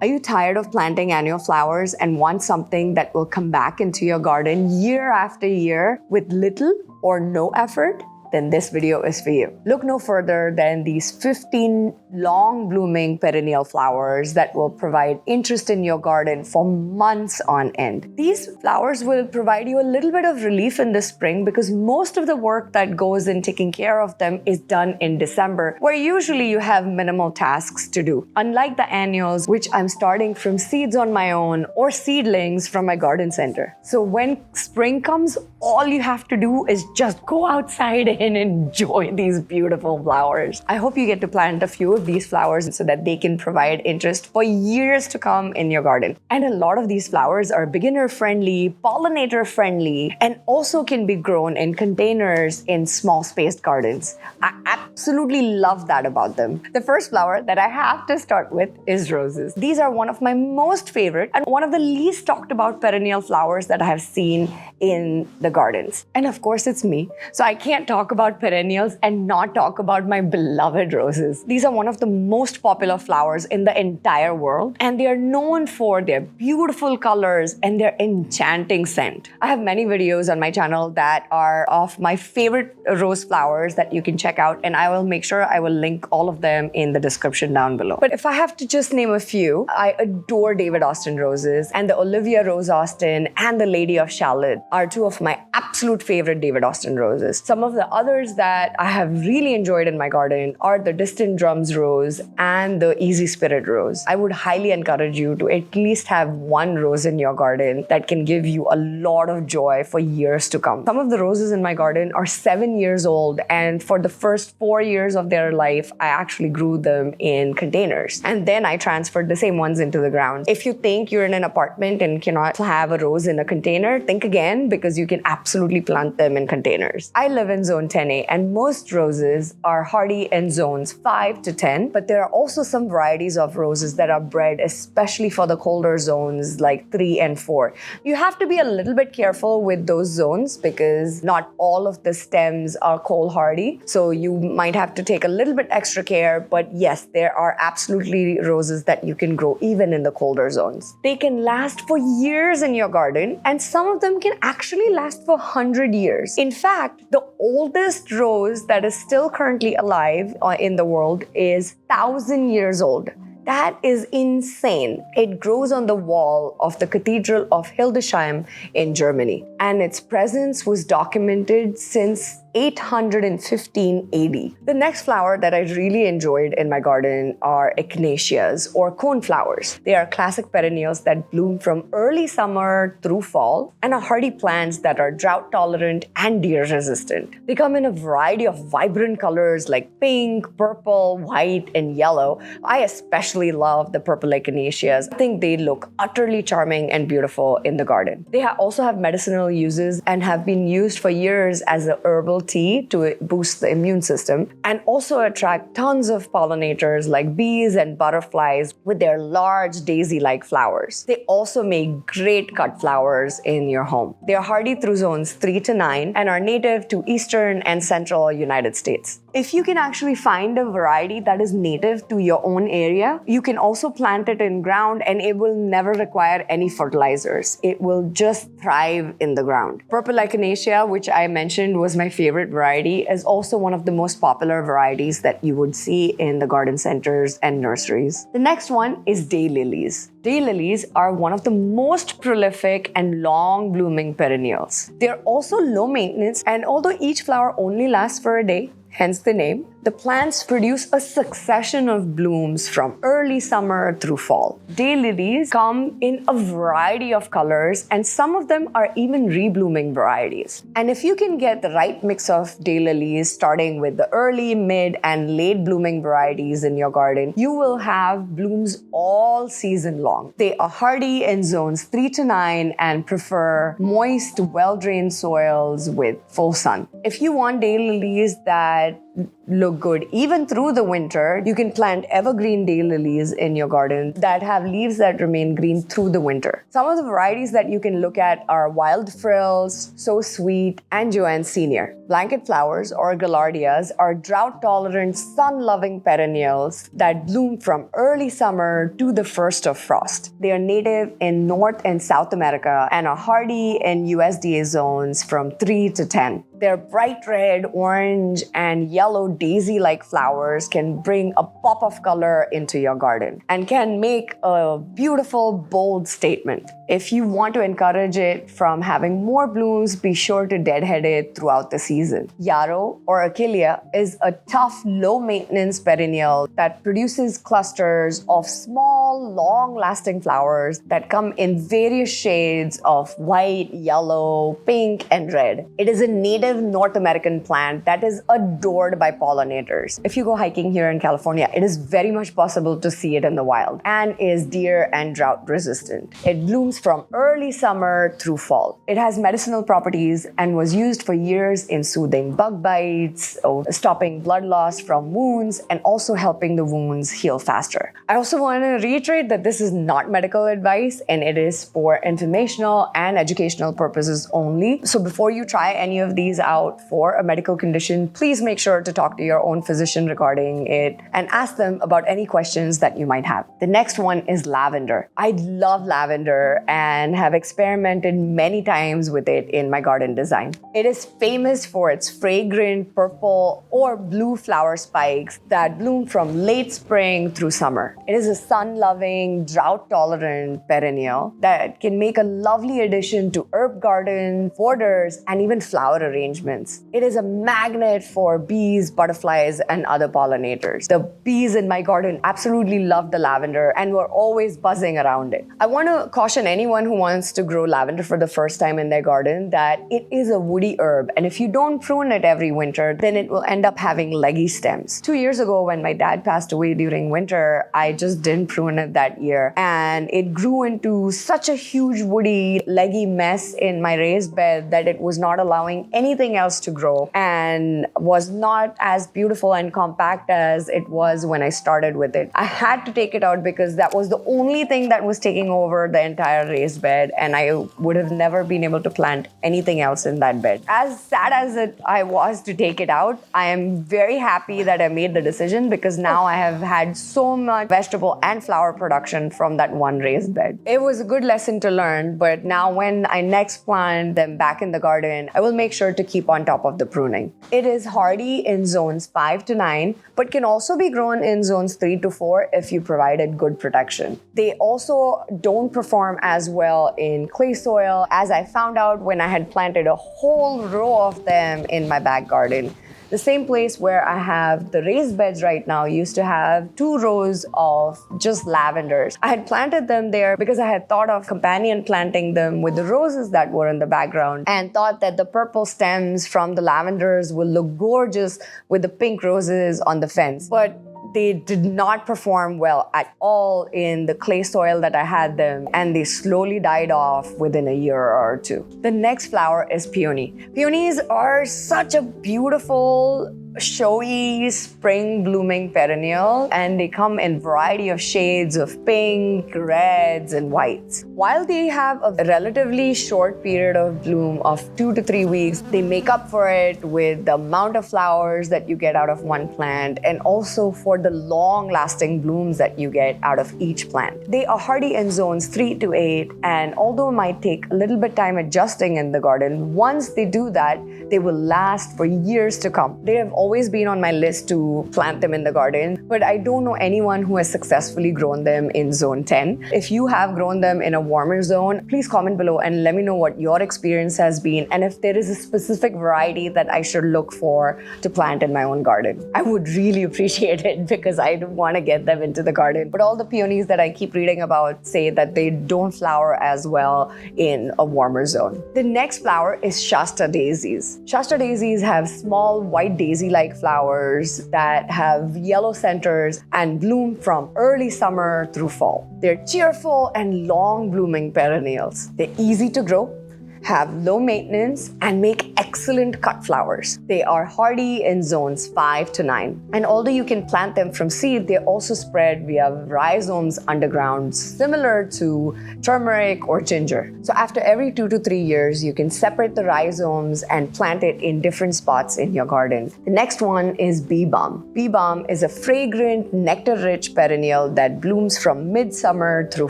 Are you tired of planting annual flowers and want something that will come back into your garden year after year with little or no effort? Then this video is for you. Look no further than these 15 long blooming perennial flowers that will provide interest in your garden for months on end. These flowers will provide you a little bit of relief in the spring because most of the work that goes in taking care of them is done in December, where usually you have minimal tasks to do. Unlike the annuals, which I'm starting from seeds on my own or seedlings from my garden center. So when spring comes, all you have to do is just go outside and enjoy these beautiful flowers. I hope you get to plant a few of these flowers so that they can provide interest for years to come in your garden. And a lot of these flowers are beginner friendly, pollinator friendly, and also can be grown in containers in small spaced gardens. I absolutely love that about them. The first flower that I have to start with is roses. These are one of my most favorite and one of the least talked about perennial flowers that I have seen in the gardens. And of course, it's me. So I can't talk about perennials and not talk about my beloved roses. These are one of the most popular flowers in the entire world, and they are known for their beautiful colors and their enchanting scent. I have many videos on my channel that are of my favorite rose flowers that you can check out, and I will make sure I will link all of them in the description down below. But if I have to just name a few, I adore David Austin roses, and the Olivia Rose Austin and the Lady of Shalott are two of my absolute favorite David Austin roses. Some of the others that I have really enjoyed in my garden are the Distant Drums Rose and the Easy Spirit Rose. I would highly encourage you to at least have one rose in your garden that can give you a lot of joy for years to come. Some of the roses in my garden are 7 years old, and for the first 4 years of their life, I actually grew them in containers. And then I transferred the same ones into the ground. If you think you're in an apartment and cannot have a rose in a container, think again, because you can absolutely plant them in containers. I live in zone 10A, and most roses are hardy in zones 5 to 10, but there are also some varieties of roses that are bred especially for the colder zones like 3 and 4. You have to be a little bit careful with those zones because not all of the stems are cold hardy, so you might have to take a little bit extra care, but yes, there are absolutely roses that you can grow even in the colder zones. They can last for years in your garden, and some of them can actually last for 100 years. In fact, the oldest rose that is still currently alive in the world is 1,000 years old. That is insane. It grows on the wall of the Cathedral of Hildesheim in Germany, and its presence was documented since 815 AD. The next flower that I really enjoyed in my garden are echinacеas or coneflowers. They are classic perennials that bloom from early summer through fall and are hardy plants that are drought tolerant and deer resistant. They come in a variety of vibrant colors like pink, purple, white, and yellow. I especially love the purple echinacеas. I think they look utterly charming and beautiful in the garden. They also have medicinal uses and have been used for years as a herbal tea to boost the immune system, and also attract tons of pollinators like bees and butterflies with their large daisy-like flowers. They also make great cut flowers in your home. They are hardy through zones 3 to 9 and are native to eastern and central United States. If you can actually find a variety that is native to your own area, you can also plant it in ground and it will never require any fertilizers. It will just thrive in the ground. Purple echinacea, which I mentioned was my favorite variety, is also one of the most popular varieties that you would see in the garden centers and nurseries. The next one is daylilies. Daylilies are one of the most prolific and long blooming perennials. They're also low maintenance, and although each flower only lasts for a day, hence the name, the plants produce a succession of blooms from early summer through fall. Daylilies come in a variety of colors, and some of them are even reblooming varieties. And if you can get the right mix of daylilies, starting with the early, mid, and late blooming varieties in your garden, you will have blooms all season long. They are hardy in zones 3 to 9 and prefer moist, well-drained soils with full sun. If you want daylilies that look good even through the winter. You can plant evergreen daylilies in your garden that have leaves that remain green through the winter. Some of the varieties that you can look at are Wild Frills, So Sweet, and Joanne Senior. Blanket flowers or Gaillardias are drought-tolerant, sun-loving perennials that bloom from early summer to the first of frost. They are native in North and South America and are hardy in USDA zones from 3 to 10. Their bright red, orange, and yellow daisy-like flowers can bring a pop of color into your garden and can make a beautiful, bold statement. If you want to encourage it from having more blooms, be sure to deadhead it throughout the season. Yarrow or Achillea is a tough, low-maintenance perennial that produces clusters of small, long-lasting flowers that come in various shades of white, yellow, pink, and red. It is a native North American plant that is adored by pollinators. If you go hiking here in California, it is very much possible to see it in the wild and is deer and drought resistant. It blooms from early summer through fall. It has medicinal properties and was used for years in soothing bug bites, stopping blood loss from wounds, and also helping the wounds heal faster. I also want to reiterate that this is not medical advice and it is for informational and educational purposes only. So before you try any of these out for a medical condition, please make sure to talk to your own physician regarding it and ask them about any questions that you might have. The next one is lavender. I love lavender and have experimented many times with it in my garden design. It is famous for its fragrant purple or blue flower spikes that bloom from late spring through summer. It is a sun-loving, drought-tolerant perennial that can make a lovely addition to herb gardens, borders, and even flower arrangements. It is a magnet for bees, butterflies, and other pollinators. The bees in my garden absolutely love the lavender and were always buzzing around it. I want to caution anyone who wants to grow lavender for the first time in their garden that it is a woody herb, and if you don't prune it every winter, then it will end up having leggy stems. 2 years ago, when my dad passed away during winter, I just didn't prune it that year, and it grew into such a huge woody, leggy mess in my raised bed that it was not allowing anything else to grow and was not as beautiful and compact as it was when I started with it. I had to take it out because that was the only thing that was taking over the entire raised bed, and I would have never been able to plant anything else in that bed. As sad as I was to take it out, I am very happy that I made the decision because now I have had so much vegetable and flower production from that one raised bed. It was a good lesson to learn, but now when I next plant them back in the garden, I will make sure to keep on top of the pruning. It is hardy in zones 5 to 9, but can also be grown in zones 3 to 4 if you provided good protection. They also don't perform as well in clay soil, as I found out when I had planted a whole row of them in my back garden. The same place where I have the raised beds right now used to have 2 rows of just lavenders. I had planted them there because I had thought of companion planting them with the roses that were in the background and thought that the purple stems from the lavenders will look gorgeous with the pink roses on the fence. But they did not perform well at all in the clay soil that I had them, and they slowly died off within a year or 2. The next flower is peony. Peonies are such a beautiful, showy, spring blooming perennial, and they come in variety of shades of pink, reds, and whites. While they have a relatively short period of bloom of 2 to 3 weeks, they make up for it with the amount of flowers that you get out of one plant and also for the long-lasting blooms that you get out of each plant. They are hardy in zones 3 to 8, and although it might take a little bit time adjusting in the garden, once they do that, they will last for years to come. They have always been on my list to plant them in the garden, but I don't know anyone who has successfully grown them in zone 10. If you have grown them in a warmer zone, please comment below and let me know what your experience has been and if there is a specific variety that I should look for to plant in my own garden. I would really appreciate it because I want to get them into the garden. But all the peonies that I keep reading about say that they don't flower as well in a warmer zone. The next flower is Shasta daisies. Shasta daisies have small white daisy-like flowers that have yellow centers and bloom from early summer through fall. They're cheerful and long blooming perennials. They're easy to grow, have low maintenance, and make excellent cut flowers. They are hardy in zones 5 to 9. And although you can plant them from seed, they also spread via rhizomes underground, similar to turmeric or ginger. So after every 2 to 3 years, you can separate the rhizomes and plant it in different spots in your garden. The next one is bee balm. Bee balm is a fragrant, nectar-rich perennial that blooms from midsummer through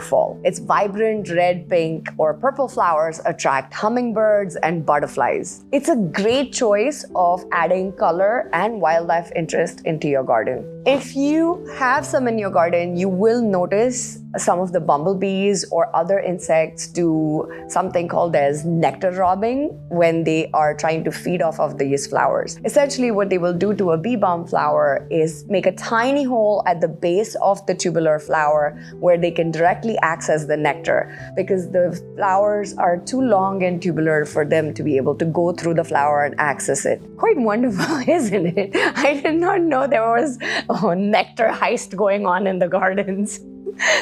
fall. Its vibrant red, pink, or purple flowers attract hummingbirds and butterflies. It's a great choice of adding color and wildlife interest into your garden. If you have some in your garden, you will notice some of the bumblebees or other insects do something called as nectar robbing when they are trying to feed off of these flowers. Essentially, what they will do to a bee balm flower is make a tiny hole at the base of the tubular flower where they can directly access the nectar, because the flowers are too long and tubular for them to be able to go through the flower and access it. Quite wonderful, isn't it? I did not know there was a nectar heist going on in the gardens.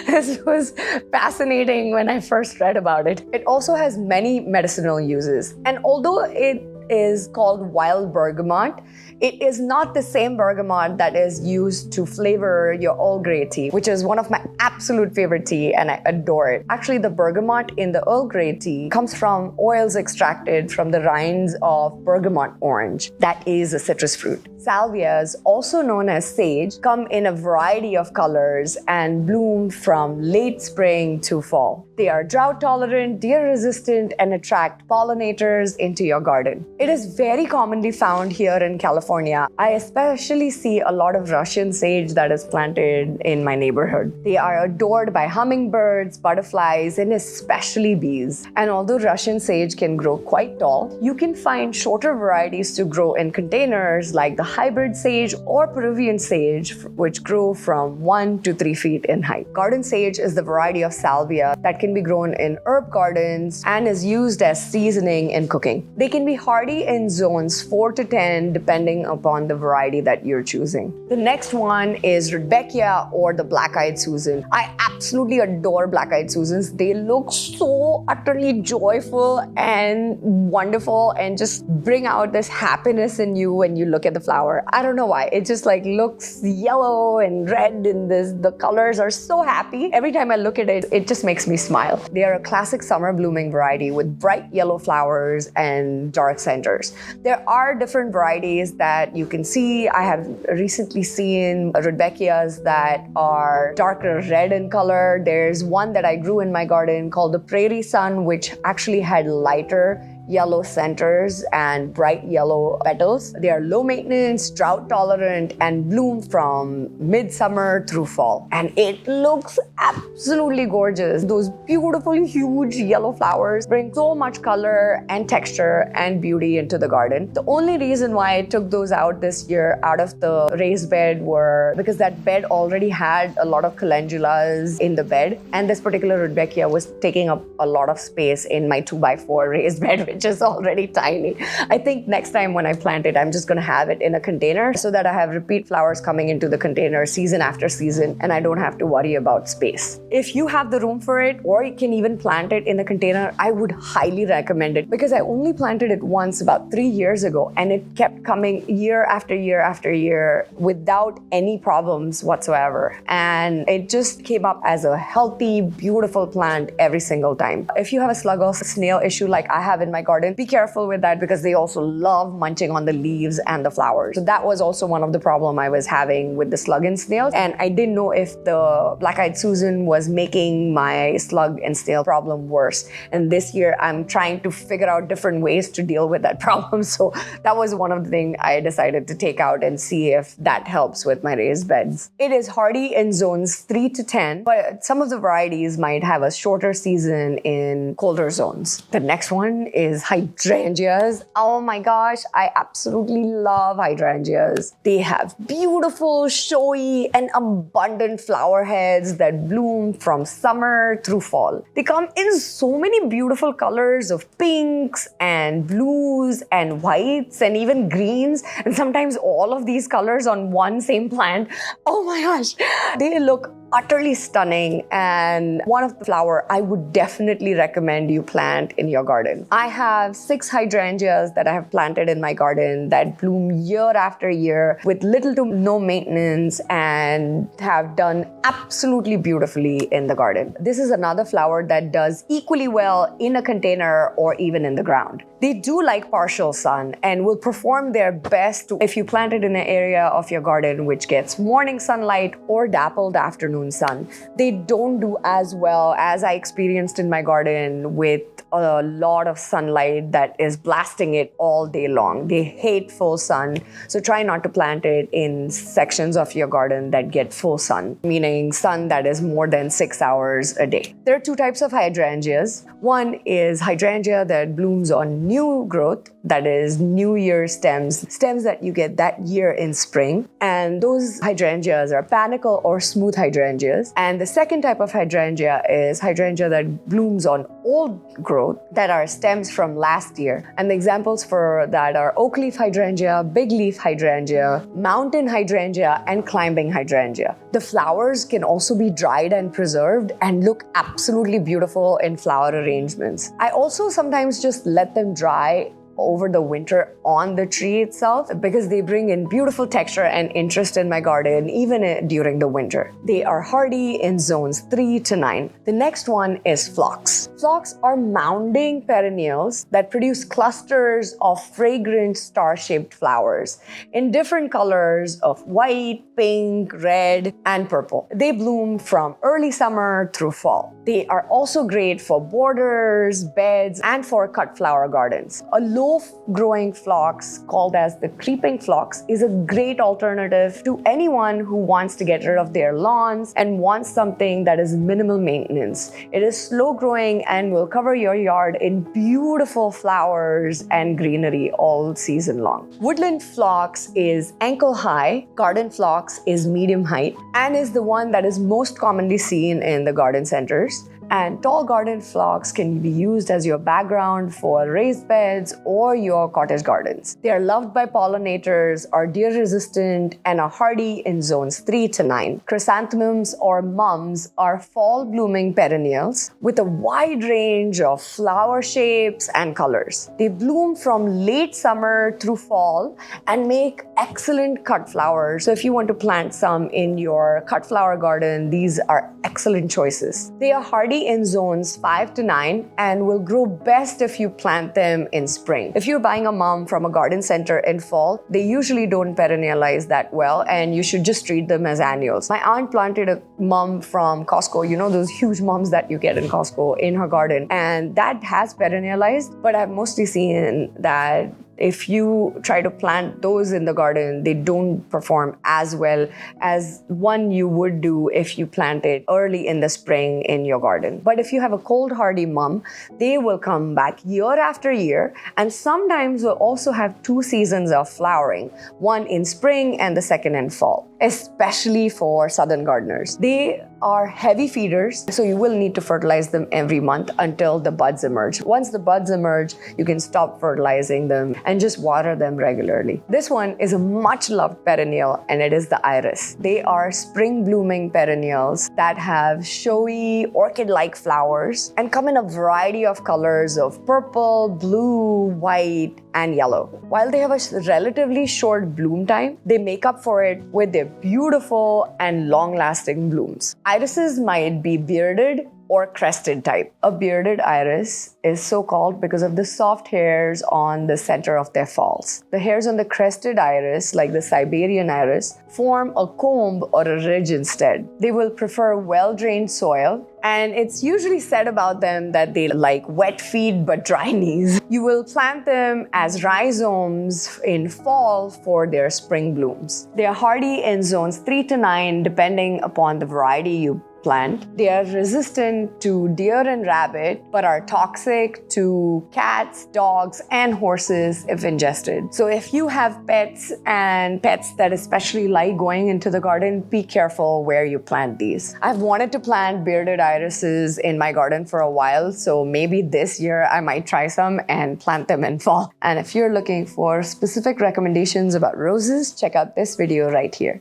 This was fascinating when I first read about it. It also has many medicinal uses. And although it is called wild bergamot, it is not the same bergamot that is used to flavor your Earl Grey tea, which is one of my absolute favorite tea, and I adore it. Actually, the bergamot in the Earl Grey tea comes from oils extracted from the rinds of bergamot orange. That is a citrus fruit. Salvias, also known as sage, come in a variety of colors and bloom from late spring to fall. They are drought tolerant, deer resistant, and attract pollinators into your garden. It is very commonly found here in California. I especially see a lot of Russian sage that is planted in my neighborhood. They are adored by hummingbirds, butterflies, and especially bees. And although Russian sage can grow quite tall, you can find shorter varieties to grow in containers like the hybrid sage or Peruvian sage, which grow from 1 to 3 feet in height. Garden sage is the variety of salvia that can be grown in herb gardens and is used as seasoning in cooking. They can be hardy in zones 4 to 10 depending upon the variety that you're choosing. The next one is Rudbeckia, or the black-eyed Susan. I absolutely adore black-eyed Susans. They look so utterly joyful and wonderful and just bring out this happiness in you when you look at the flower. I don't know why. It just like looks yellow and red in this. The colors are so happy. Every time I look at it, it just makes me smile. They are a classic summer blooming variety with bright yellow flowers and dark centers. There are different varieties that you can see. I have recently seen Rudbeckias that are darker red in color. There's one that I grew in my garden called the Prairie Sun, which actually had lighter yellow centers and bright yellow petals. They are low maintenance, drought tolerant, and bloom from midsummer through fall. And it looks absolutely gorgeous. Those beautiful, huge yellow flowers bring so much color and texture and beauty into the garden. The only reason why I took those out this year out of the raised bed were because that bed already had a lot of calendulas in the bed, and this particular Rudbeckia was taking up a lot of space in my 2x4 raised bed, which is already tiny. I think next time when I plant it, I'm just going to have it in a container so that I have repeat flowers coming into the container season after season, and I don't have to worry about space. If you have the room for it, or you can even plant it in a container, I would highly recommend it, because I only planted it once about 3 years ago, and it kept coming year after year after year without any problems whatsoever. And it just came up as a healthy, beautiful plant every single time. If you have a slug or snail issue like I have in my garden, be careful with that, because they also love munching on the leaves and the flowers. So that was also one of the problem I was having with the slug and snails. And I didn't know if the black-eyed Susan was making my slug and snail problem worse. And this year I'm trying to figure out different ways to deal with that problem. So that was one of the things I decided to take out and see if that helps with my raised beds. It is hardy in zones 3 to 10, but some of the varieties might have a shorter season in colder zones. The next one is hydrangeas. Oh my gosh, I absolutely love hydrangeas. They have beautiful, showy, and abundant flower heads that bloom from summer through fall. They come in so many beautiful colors of pinks and blues and whites and even greens, and sometimes all of these colors on one same plant. Oh my gosh, they look utterly stunning and one of the flower I would definitely recommend you plant in your garden. I have 6 hydrangeas that I have planted in my garden that bloom year after year with little to no maintenance and have done absolutely beautifully in the garden. This is another flower that does equally well in a container or even in the ground. They do like partial sun and will perform their best if you plant it in an area of your garden which gets morning sunlight or dappled afternoon sun. They don't do as well as I experienced in my garden with a lot of sunlight that is blasting it all day long. They hate full sun, so try not to plant it in sections of your garden that get full sun, meaning sun that is more than 6 hours a day. There are 2 types of hydrangeas. One is hydrangea that blooms on new growth, that is New Year stems that you get that year in spring. And those hydrangeas are panicle or smooth hydrangeas. And the second type of hydrangea is hydrangea that blooms on old growth that are stems from last year. And the examples for that are oak leaf hydrangea, big leaf hydrangea, mountain hydrangea, and climbing hydrangea. The flowers can also be dried and preserved and look absolutely beautiful in flower arrangements. I also sometimes just let them dry over the winter on the tree itself because they bring in beautiful texture and interest in my garden even during the winter. They are hardy in zones 3 to 9. The next one is phlox. Phlox are mounding perennials that produce clusters of fragrant star-shaped flowers in different colors of white, pink, red, and purple. They bloom from early summer through fall. They are also great for borders, beds, and for cut flower gardens. A low-growing phlox, called as the creeping phlox, is a great alternative to anyone who wants to get rid of their lawns and wants something that is minimal maintenance. It is slow-growing and will cover your yard in beautiful flowers and greenery all season long. Woodland phlox is ankle-high, garden phlox is medium height, and is the one that is most commonly seen in the garden centers. And tall garden phlox can be used as your background for raised beds or your cottage gardens. They are loved by pollinators, are deer resistant, and are hardy in zones 3 to 9. Chrysanthemums or mums are fall blooming perennials with a wide range of flower shapes and colors. They bloom from late summer through fall and make excellent cut flowers. So if you want to plant some in your cut flower garden, these are excellent choices. They are hardy in zones 5 to 9 and will grow best if you plant them in spring. If you're buying a mum from a garden center in fall, they usually don't perennialize that well and you should just treat them as annuals. My aunt planted a mum from Costco, you know those huge mums that you get in Costco, in her garden, and that has perennialized, but I've mostly seen that if you try to plant those in the garden, they don't perform as well as one you would do if you plant it early in the spring in your garden. But if you have a cold hardy mum, they will come back year after year and sometimes will also have 2 seasons of flowering, one in spring and the second in fall, especially for southern gardeners. They are heavy feeders, so you will need to fertilize them every month until the buds emerge. Once the buds emerge, you can stop fertilizing them and just water them regularly. This one is a much loved perennial and it is the iris. They are spring blooming perennials that have showy orchid-like flowers and come in a variety of colors of purple, blue, white, and yellow. While they have a relatively short bloom time, they make up for it with their beautiful and long-lasting blooms. Irises might be bearded or crested type. A bearded iris is so called because of the soft hairs on the center of their falls. The hairs on the crested iris, like the Siberian iris, form a comb or a ridge instead. They will prefer well-drained soil, and it's usually said about them that they like wet feet but dry knees. You will plant them as rhizomes in fall for their spring blooms. They are hardy in zones 3 to 9 depending upon the variety you plant. They are resistant to deer and rabbit, but are toxic to cats, dogs, and horses if ingested. So if you have pets and pets that especially like going into the garden, be careful where you plant these. I've wanted to plant bearded irises in my garden for a while, so maybe this year I might try some and plant them in fall. And if you're looking for specific recommendations about roses, check out this video right here.